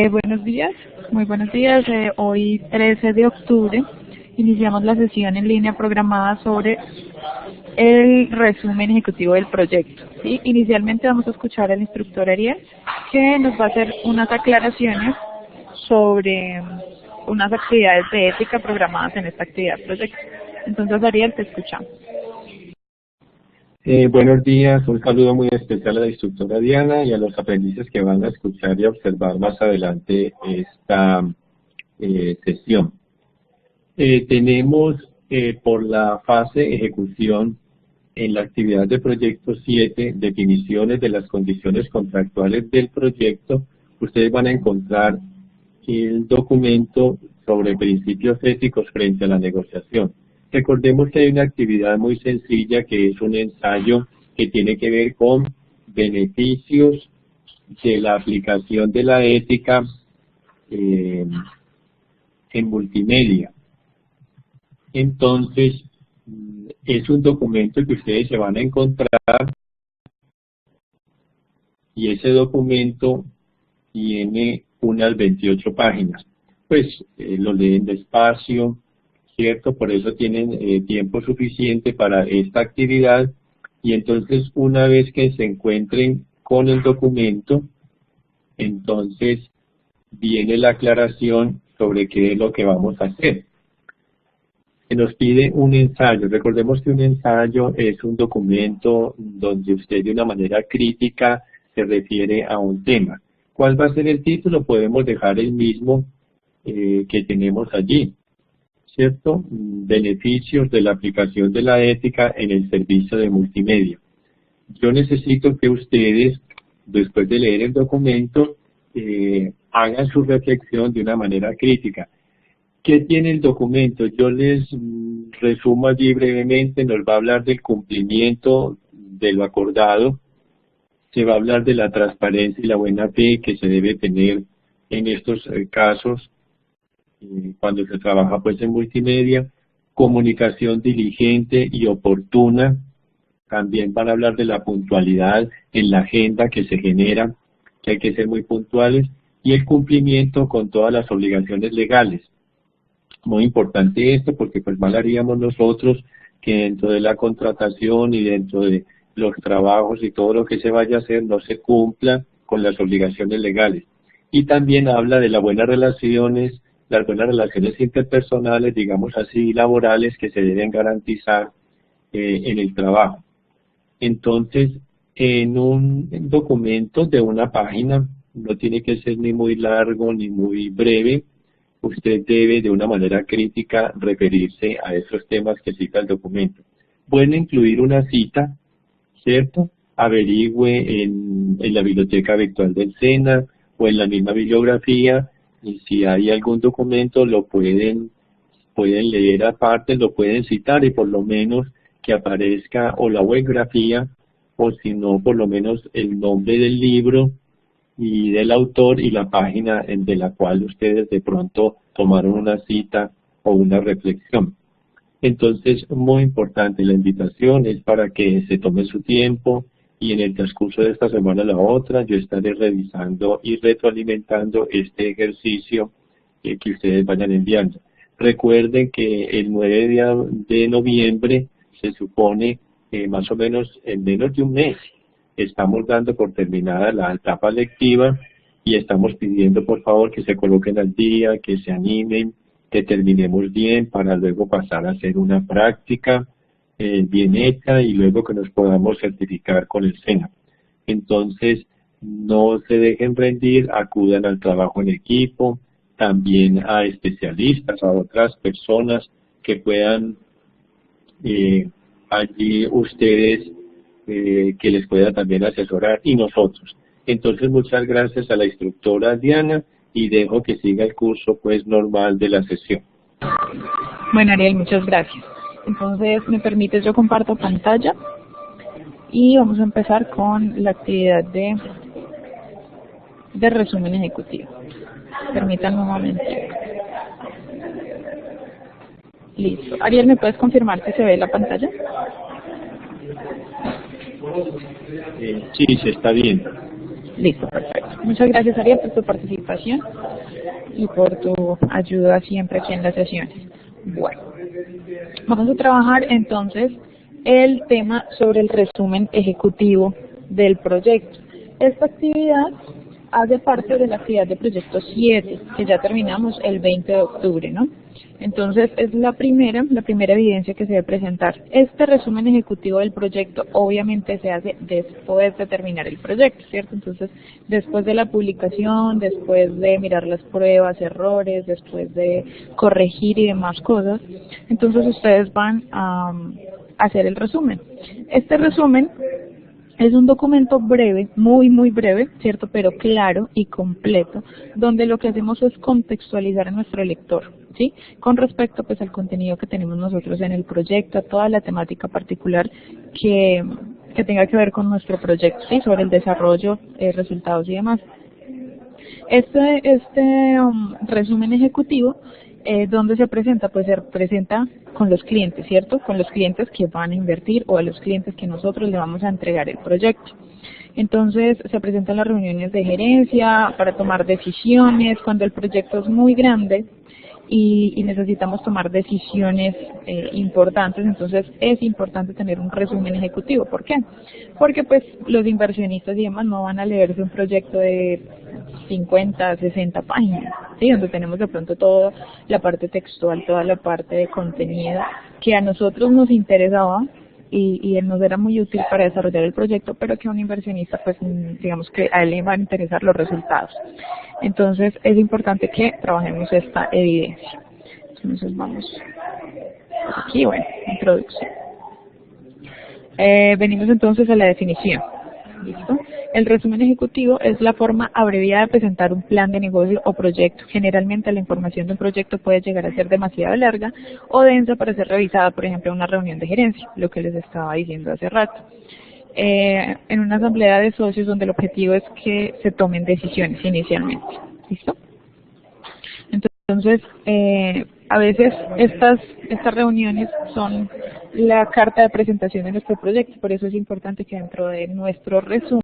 Buenos días, muy buenos días. Hoy 13 de octubre iniciamos la sesión en línea programada sobre el resumen ejecutivo del proyecto. ¿Sí? Inicialmente vamos a escuchar al instructor Ariel, que nos va a hacer unas aclaraciones sobre unas actividades de ética programadas en esta actividad proyecto. Entonces, Ariel, te escuchamos. Buenos días, un saludo muy especial a la instructora Diana y a los aprendices que van a escuchar y observar más adelante esta sesión. Tenemos por la fase ejecución en la actividad de proyecto 7, definiciones de las condiciones contractuales del proyecto. Ustedes van a encontrar el documento sobre principios éticos frente a la negociación. Recordemos que hay una actividad muy sencilla que es un ensayo que tiene que ver con beneficios de la aplicación de la ética en multimedia. Entonces, es un documento que ustedes se van a encontrar y ese documento tiene unas 28 páginas. Pues lo leen despacio, ¿cierto? Por eso tienen tiempo suficiente para esta actividad y entonces una vez que se encuentren con el documento, entonces viene la aclaración sobre qué es lo que vamos a hacer. Se nos pide un ensayo. Recordemos que un ensayo es un documento donde usted de una manera crítica se refiere a un tema. ¿Cuál va a ser el título? Podemos dejar el mismo que tenemos allí, ¿cierto? Beneficios de la aplicación de la ética en el servicio de multimedia. Yo necesito que ustedes, después de leer el documento, hagan su reflexión de una manera crítica. ¿Qué tiene el documento? Yo les resumo allí brevemente. Nos va a hablar del cumplimiento de lo acordado, se va a hablar de la transparencia y la buena fe que se debe tener en estos casos cuando se trabaja pues en multimedia, comunicación diligente y oportuna. También van a hablar de la puntualidad en la agenda que se genera, que hay que ser muy puntuales, y el cumplimiento con todas las obligaciones legales. Muy importante esto porque pues mal haríamos nosotros que dentro de la contratación y dentro de los trabajos y todo lo que se vaya a hacer no se cumpla con las obligaciones legales. Y también habla de las buenas relaciones interpersonales, digamos así, laborales que se deben garantizar en el trabajo. Entonces, en un documento de una página, no tiene que ser ni muy largo ni muy breve, usted debe de una manera crítica referirse a esos temas que cita el documento. Pueden incluir una cita, ¿cierto? Averigüe en la biblioteca virtual del SENA o en la misma bibliografía, y si hay algún documento lo pueden leer aparte, lo pueden citar y por lo menos que aparezca o la webgrafía o si no por lo menos el nombre del libro y del autor y la página de la cual ustedes de pronto tomaron una cita o una reflexión. Entonces, muy importante, la invitación es para que se tome su tiempo y en el transcurso de esta semana a la otra yo estaré revisando y retroalimentando este ejercicio que ustedes vayan enviando. Recuerden que el 9 de noviembre se supone más o menos en menos de un mes estamos dando por terminada la etapa lectiva y estamos pidiendo por favor que se coloquen al día, que se animen, que terminemos bien para luego pasar a hacer una práctica bien hecha y luego que nos podamos certificar con el SENA. Entonces, no se dejen rendir, acudan al trabajo en equipo, también a especialistas, a otras personas que puedan allí ustedes que les pueda también asesorar y nosotros. Entonces muchas gracias a la instructora Diana y dejo que siga el curso pues normal de la sesión. Bueno, Ariel, muchas gracias. Entonces, ¿me permites? Yo comparto pantalla y vamos a empezar con la actividad de resumen ejecutivo. Permítanme un momento. Listo. Ariel, ¿me puedes confirmar si se ve la pantalla? Sí, se está viendo. Listo, perfecto. Muchas gracias, Ariel, por tu participación y por tu ayuda siempre aquí en las sesiones. Bueno, vamos a trabajar entonces el tema sobre el resumen ejecutivo del proyecto. Esta actividad hace parte de la actividad de proyecto 7, que ya terminamos el 20 de octubre, ¿no? Entonces es la primera evidencia que se debe presentar. Este resumen ejecutivo del proyecto obviamente se hace después de terminar el proyecto, ¿cierto? Entonces, después de la publicación, después de mirar las pruebas, errores, después de corregir y demás cosas, entonces ustedes van a hacer el resumen. Este resumen es un documento breve, muy breve, ¿cierto? Pero claro y completo, donde lo que hacemos es contextualizar a nuestro lector, ¿sí? Con respecto pues al contenido que tenemos nosotros en el proyecto, a toda la temática particular que tenga que ver con nuestro proyecto, ¿sí? Sobre el desarrollo, resultados y demás. Este resumen ejecutivo, ¿dónde se presenta? Pues se presenta con los clientes, ¿cierto? Con los clientes que van a invertir o a los clientes que nosotros le vamos a entregar el proyecto. Entonces se presentan las reuniones de gerencia para tomar decisiones cuando el proyecto es muy grande y necesitamos tomar decisiones importantes. Entonces es importante tener un resumen ejecutivo. ¿Por qué? Porque pues los inversionistas y demás no van a leerse un proyecto de 50, 60 páginas, ¿sí? Donde tenemos de pronto toda la parte textual, toda la parte de contenido que a nosotros nos interesaba y nos era muy útil para desarrollar el proyecto, pero que a un inversionista, pues digamos que a él le van a interesar los resultados. Entonces es importante que trabajemos esta evidencia. Entonces vamos aquí, bueno, introducción. Venimos entonces a la definición. ¿Listo? El resumen ejecutivo es la forma abreviada de presentar un plan de negocio o proyecto. Generalmente la información de un proyecto puede llegar a ser demasiado larga o densa para ser revisada, por ejemplo, en una reunión de gerencia, lo que les estaba diciendo hace rato. En una asamblea de socios donde el objetivo es que se tomen decisiones inicialmente. ¿Listo? Entonces, a veces estas reuniones son la carta de presentación de nuestro proyecto, por eso es importante que dentro de nuestro resumen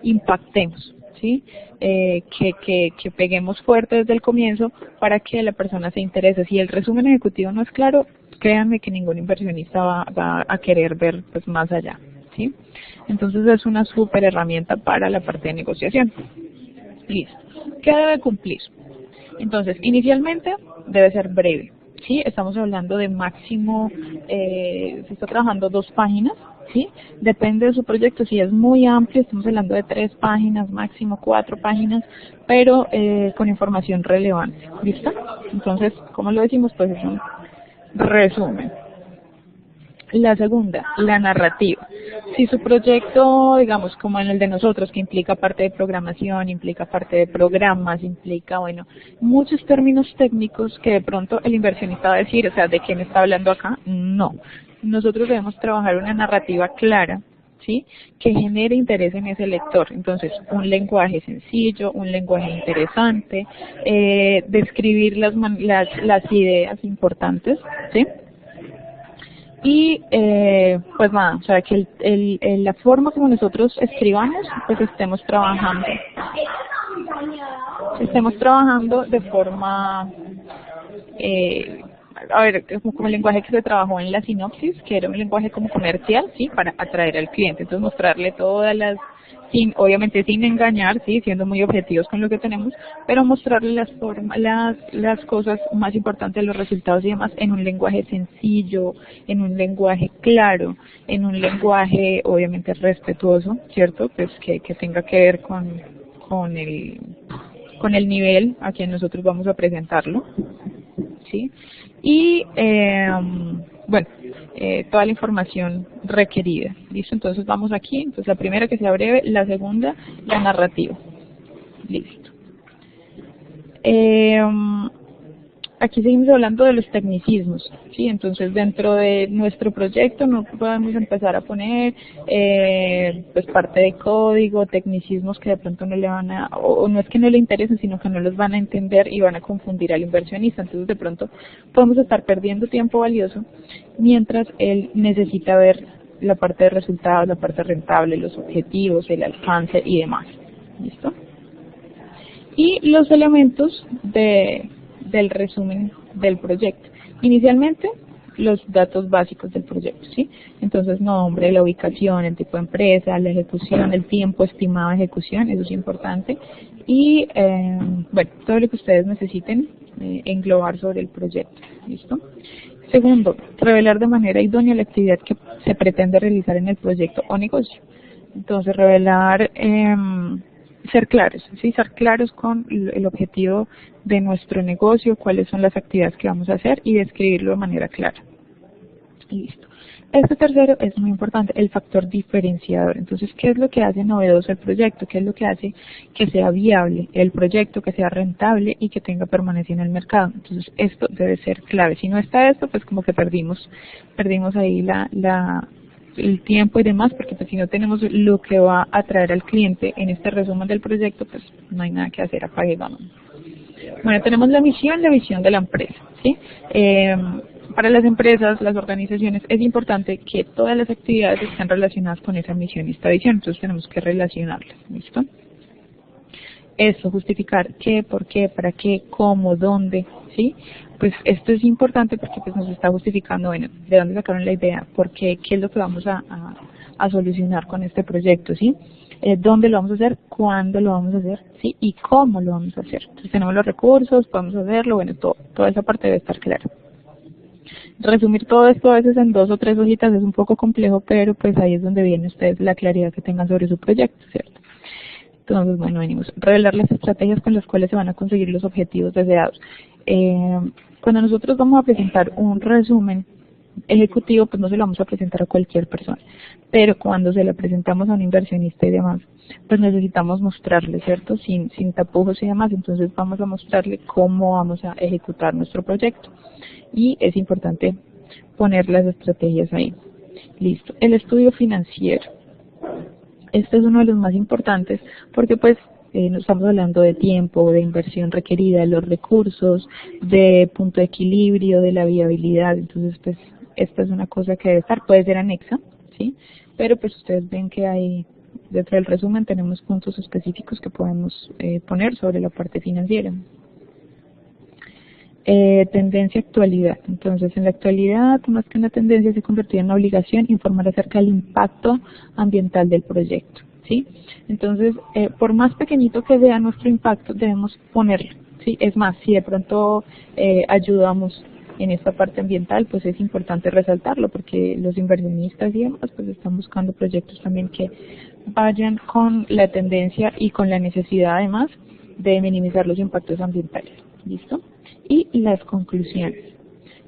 impactemos, ¿sí? Que peguemos fuerte desde el comienzo para que la persona se interese. Si el resumen ejecutivo no es claro, créanme que ningún inversionista va a querer ver pues más allá, ¿sí? Entonces es una súper herramienta para la parte de negociación. Listo. ¿Qué debe cumplir? Entonces, inicialmente debe ser breve, ¿sí? Estamos hablando de máximo, se está trabajando 2 páginas, ¿sí? Depende de su proyecto, si es muy amplio, estamos hablando de 3 páginas, máximo 4 páginas, pero con información relevante, ¿listo? Entonces, ¿cómo lo decimos? Pues es un resumen. La segunda, la narrativa. Si su proyecto, digamos, como en el de nosotros, que implica parte de programación, implica parte de programas, implica, bueno, muchos términos técnicos que de pronto el inversionista va a decir, o sea, ¿de quién está hablando acá? No. Nosotros debemos trabajar una narrativa clara, ¿sí? Que genere interés en ese lector. Entonces, un lenguaje sencillo, un lenguaje interesante, describir las ideas importantes, ¿sí? Y pues nada, o sea que la forma como nosotros escribamos, pues estemos trabajando de forma, a ver, como el lenguaje que se trabajó en la sinopsis, que era un lenguaje como comercial, sí, para atraer al cliente. Entonces mostrarle todas las, obviamente sin engañar, sí, siendo muy objetivos con lo que tenemos, pero mostrarle las cosas más importantes, los resultados y demás en un lenguaje sencillo, en un lenguaje claro, en un lenguaje obviamente respetuoso, ¿cierto? Pues que tenga que ver con el nivel a quien nosotros vamos a presentarlo, ¿sí? Y bueno, toda la información requerida. ¿Listo? Entonces vamos aquí. Entonces la primera que sea breve, la segunda, la narrativa. Listo. Aquí seguimos hablando de los tecnicismos, ¿sí? Entonces dentro de nuestro proyecto no podemos empezar a poner pues parte de código, tecnicismos que de pronto no le van a, o no es que no le interesen, sino que no los van a entender y van a confundir al inversionista. Entonces de pronto podemos estar perdiendo tiempo valioso mientras él necesita ver la parte de resultados, la parte rentable, los objetivos, el alcance y demás. ¿Listo? Y los elementos del resumen del proyecto. Inicialmente, los datos básicos del proyecto, ¿sí? Entonces, nombre, la ubicación, el tipo de empresa, la ejecución, el tiempo estimado de ejecución, eso es importante. Y, bueno, todo lo que ustedes necesiten englobar sobre el proyecto, ¿listo? Segundo, revelar de manera idónea la actividad que se pretende realizar en el proyecto o negocio. Entonces, revelar, ser claros, ¿sí? Ser claros con el objetivo de nuestro negocio, cuáles son las actividades que vamos a hacer y describirlo de manera clara. Listo. Este tercero es muy importante, el factor diferenciador. Entonces, ¿qué es lo que hace novedoso el proyecto? ¿Qué es lo que hace que sea viable el proyecto, que sea rentable y que tenga permanencia en el mercado? Entonces, esto debe ser clave. Si no está esto, pues como que perdimos ahí el tiempo y demás, porque pues si no tenemos lo que va a atraer al cliente en este resumen del proyecto, pues no hay nada que hacer, apague y vamos. Bueno, tenemos la misión, la visión de la empresa, ¿sí? Para las empresas, las organizaciones, es importante que todas las actividades estén relacionadas con esa misión y esta visión, entonces tenemos que relacionarlas, ¿listo? Eso, justificar qué, por qué, para qué, cómo, dónde, ¿sí? Pues esto es importante porque pues nos está justificando, bueno, de dónde sacaron la idea, por qué, qué es lo que vamos a solucionar con este proyecto, ¿sí? Dónde lo vamos a hacer, cuándo lo vamos a hacer, ¿sí? Y cómo lo vamos a hacer. Entonces tenemos los recursos, podemos hacerlo, bueno, toda esa parte debe estar clara. Resumir todo esto a veces en 2 o 3 hojitas es un poco complejo, pero pues ahí es donde viene ustedes la claridad que tengan sobre su proyecto, ¿cierto? Entonces, bueno, venimos a revelar las estrategias con las cuales se van a conseguir los objetivos deseados. Cuando nosotros vamos a presentar un resumen ejecutivo, pues no se lo vamos a presentar a cualquier persona, pero cuando se lo presentamos a un inversionista y demás, pues necesitamos mostrarle, ¿cierto? Sin tapujos y demás, entonces vamos a mostrarle cómo vamos a ejecutar nuestro proyecto. Y es importante poner las estrategias ahí. Listo. El estudio financiero. Este es uno de los más importantes porque pues no estamos hablando de tiempo, de inversión requerida, de los recursos, de punto de equilibrio, de la viabilidad. Entonces pues esta es una cosa que debe estar, puede ser anexa, ¿sí? Pero pues ustedes ven que hay, dentro del resumen tenemos puntos específicos que podemos poner sobre la parte financiera. Tendencia actualidad. Entonces, en la actualidad, más que una tendencia, se convirtió en una obligación informar acerca del impacto ambiental del proyecto, ¿sí? Entonces, por más pequeñito que sea nuestro impacto, debemos ponerlo, ¿sí? Es más, si de pronto ayudamos en esta parte ambiental, pues es importante resaltarlo, porque los inversionistas y demás, pues están buscando proyectos también que vayan con la tendencia y con la necesidad, además, de minimizar los impactos ambientales. ¿Listo? Y las conclusiones.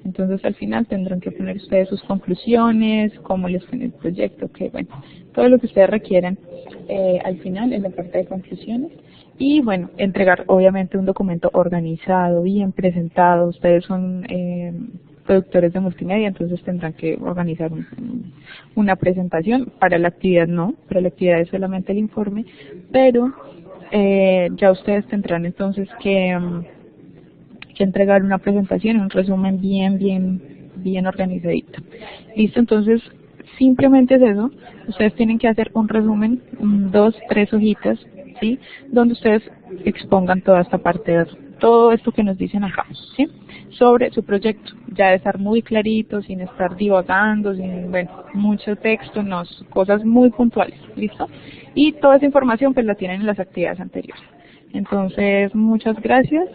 Entonces al final tendrán que poner ustedes sus conclusiones, cómo les fue en el proyecto, que bueno, todo lo que ustedes requieran al final en la parte de conclusiones. Y bueno, entregar obviamente un documento organizado, bien presentado. Ustedes son productores de multimedia, entonces tendrán que organizar una presentación. Para la actividad no, para la actividad es solamente el informe, pero ya ustedes tendrán entonces que entregar una presentación, un resumen bien organizadito. Listo, entonces simplemente es eso. Ustedes tienen que hacer un resumen, 2, 3 hojitas, ¿sí? Donde ustedes expongan toda esta parte, todo esto que nos dicen acá, ¿sí? Sobre su proyecto. Ya de estar muy clarito, sin estar divagando, sin, bueno, mucho texto, no, cosas muy puntuales, ¿listo? Y toda esa información pues la tienen en las actividades anteriores. Entonces, muchas gracias.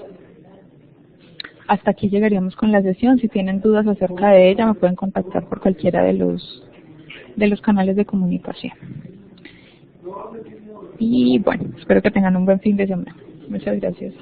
Hasta aquí llegaríamos con la sesión. Si tienen dudas acerca de ella, me pueden contactar por cualquiera de los canales de comunicación. Y bueno, espero que tengan un buen fin de semana. Muchas gracias.